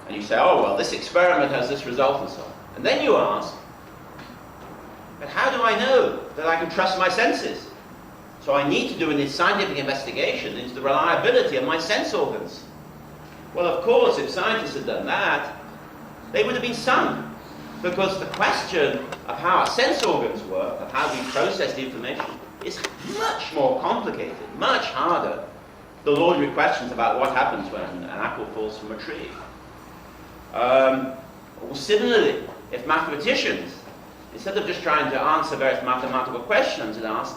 And you say, oh, well, this experiment has this result and so on. And then you ask, but how do I know that I can trust my senses? So I need to do a scientific investigation into the reliability of my sense organs. Well, of course, if scientists had done that, they would have been sunk. Because the question of how our sense organs work, of how we process the information, is much more complicated, much harder than ordinary questions about what happens when an apple falls from a tree. Similarly, if mathematicians, instead of just trying to answer various mathematical questions, and ask,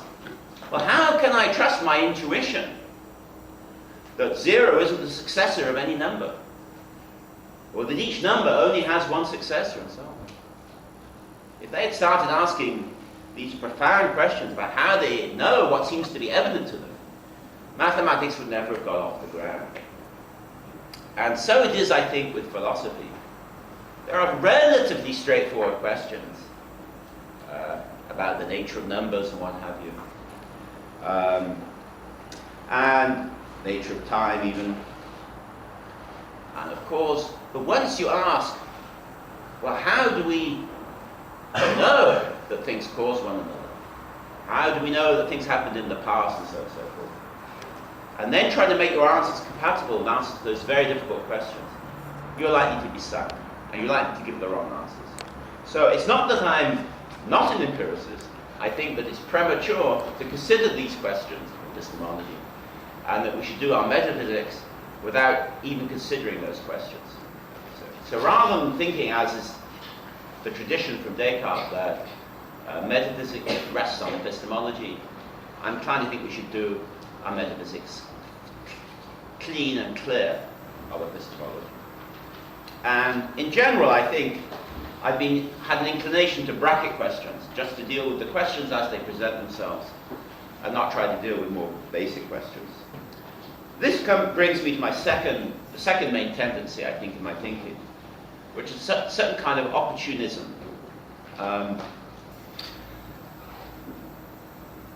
well, how can I trust my intuition that 0 isn't the successor of any number? Or that each number only has one successor, and so on. If they had started asking these profound questions about how they know what seems to be evident to them, mathematics would never have got off the ground. And so it is, I think, with philosophy. There are relatively straightforward questions about the nature of numbers and what have you. And nature of time even. And of course, but once you ask, well, how do we know that things cause one another? How do we know that things happened in the past and so on and so forth? And then try to make your answers compatible with answers to those very difficult questions, you're likely to be stuck, and you're likely to give the wrong answers. So it's not that I'm not an empiricist. I think that it's premature to consider these questions of epistemology, and that we should do our metaphysics without even considering those questions. So rather than thinking, as is the tradition from Descartes, that metaphysics rests on epistemology, I'm inclined to think we should do our metaphysics clean and clear of epistemology. And in general, I think I've had an inclination to bracket questions, just to deal with the questions as they present themselves, and not try to deal with more basic questions. This brings me to the second main tendency, I think, in my thinking, which is a certain kind of opportunism.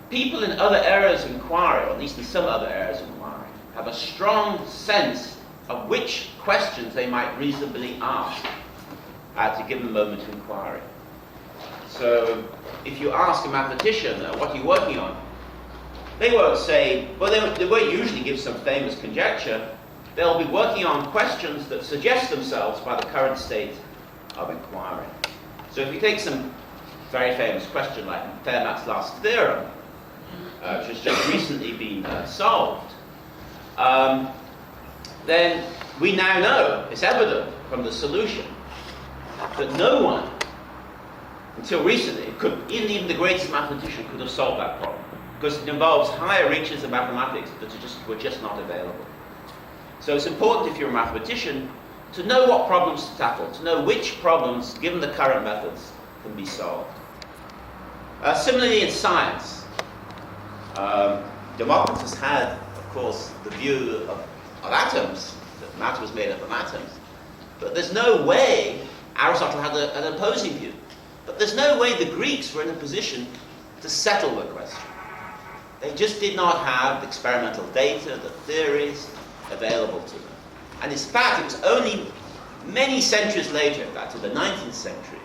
People in other areas of inquiry, or at least in some other areas of inquiry, have a strong sense of which questions they might reasonably ask at a given moment of inquiry. So, if you ask a mathematician, what are you working on? They won't say, well, they won't usually give some famous conjecture. They'll be working on questions that suggest themselves by the current state of inquiry. So if you take some very famous question like Fermat's last theorem, which has just recently been solved, then we now know, it's evident from the solution, that no one, until recently, even the greatest mathematician could have solved that problem, because it involves higher reaches of mathematics that were just not available. So it's important, if you're a mathematician, to know what problems to tackle, to know which problems, given the current methods, can be solved. Similarly in science, Democritus had, of course, the view of atoms, that matter was made up of atoms. But there's no way, Aristotle had an opposing view, but there's no way the Greeks were in a position to settle the question. They just did not have the experimental data, the theories available to them. And in fact, it was only many centuries later, in fact, in the 19th century,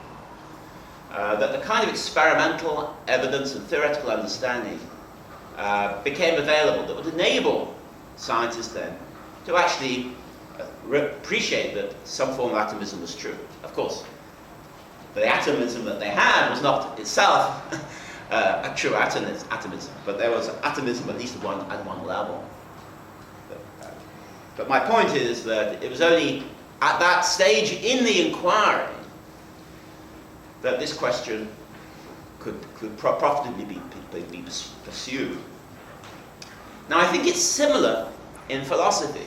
that the kind of experimental evidence and theoretical understanding became available that would enable scientists then to actually appreciate that some form of atomism was true. Of course, the atomism that they had was not itself a true atomism, but there was atomism at least at one level. But my point is that it was only at that stage in the inquiry that this question could profitably be pursued. Now, I think it's similar in philosophy.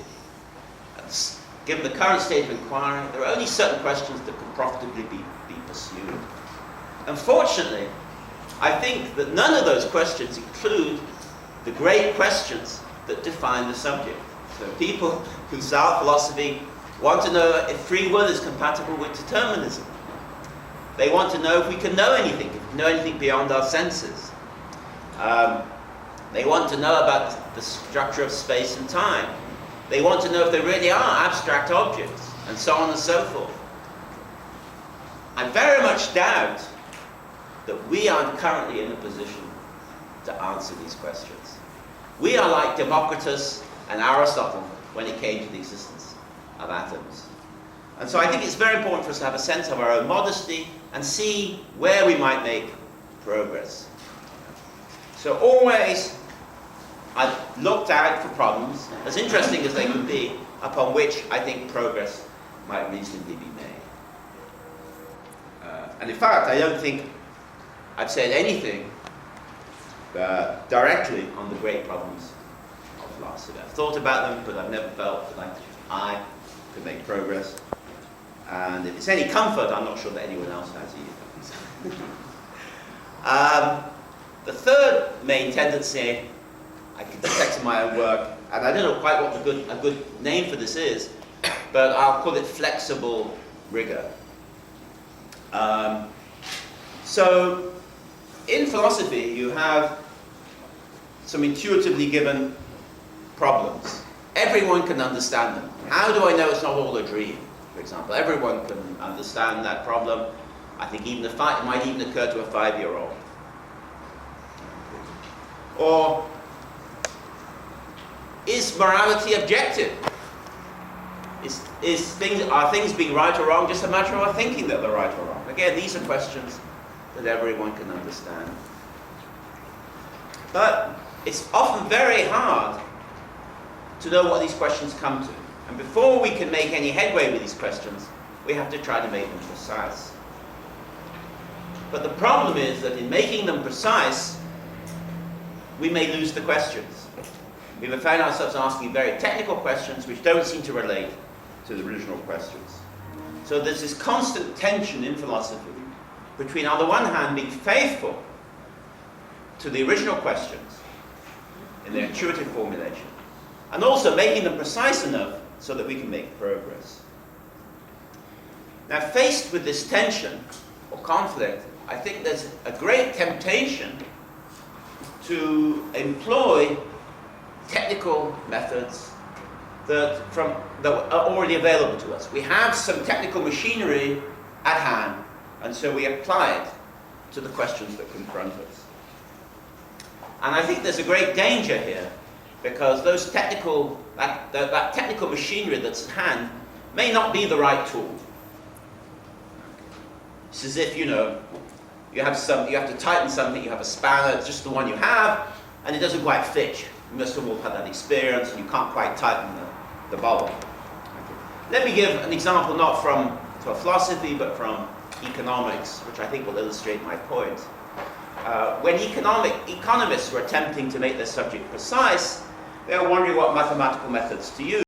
Given the current state of inquiry, there are only certain questions that could profitably be pursued. Unfortunately, I think that none of those questions include the great questions that define the subject. So people who solve philosophy want to know if free will is compatible with determinism. They want to know if we can know anything, if we can know anything beyond our senses. They want to know about the structure of space and time. They want to know if there really are abstract objects. and so on and so forth. I very much doubt that we aren't currently in a position to answer these questions. We are like Democritus and Aristotle when it came to the existence of atoms. And so I think it's very important for us to have a sense of our own modesty and see where we might make progress. So always I've looked out for problems, as interesting as they could be, upon which I think progress might reasonably be made. And in fact, I don't think I've said anything directly on the great problems of philosophy. I've thought about them, but I've never felt like I could make progress. And if it's any comfort, I'm not sure that anyone else has either. The third main tendency I can detect in my own work, and I don't know quite what a good name for this is, but I'll call it flexible rigor. So in philosophy, you have some intuitively given problems. Everyone can understand them. How do I know it's not all a dream, for example? Everyone can understand that problem. I think even it might even occur to a 5-year-old. Or, is morality objective? Are things being right or wrong just a matter of our thinking that they're right or wrong? Again, these are questions that everyone can understand. But it's often very hard to know what these questions come to. And before we can make any headway with these questions, we have to try to make them precise. But the problem is that in making them precise, we may lose the questions. We may find ourselves asking very technical questions which don't seem to relate to the original questions. So there's this constant tension in philosophy between, on the one hand, being faithful to the original questions in their intuitive formulation, and also making them precise enough so that we can make progress. Now, faced with this tension or conflict, I think there's a great temptation to employ technical methods that are already available to us. We have some technical machinery at hand, and so we apply it to the questions that confront us. And I think there's a great danger here, because those that technical machinery that's at hand may not be the right tool. It's as if, you have to tighten something, you have a spanner, it's just the one you have, and it doesn't quite fit. You must have all had that experience, and you can't quite tighten the bubble. Let me give an example not from philosophy, but from economics, which I think will illustrate my point. When economists were attempting to make their subject precise, they were wondering what mathematical methods to use.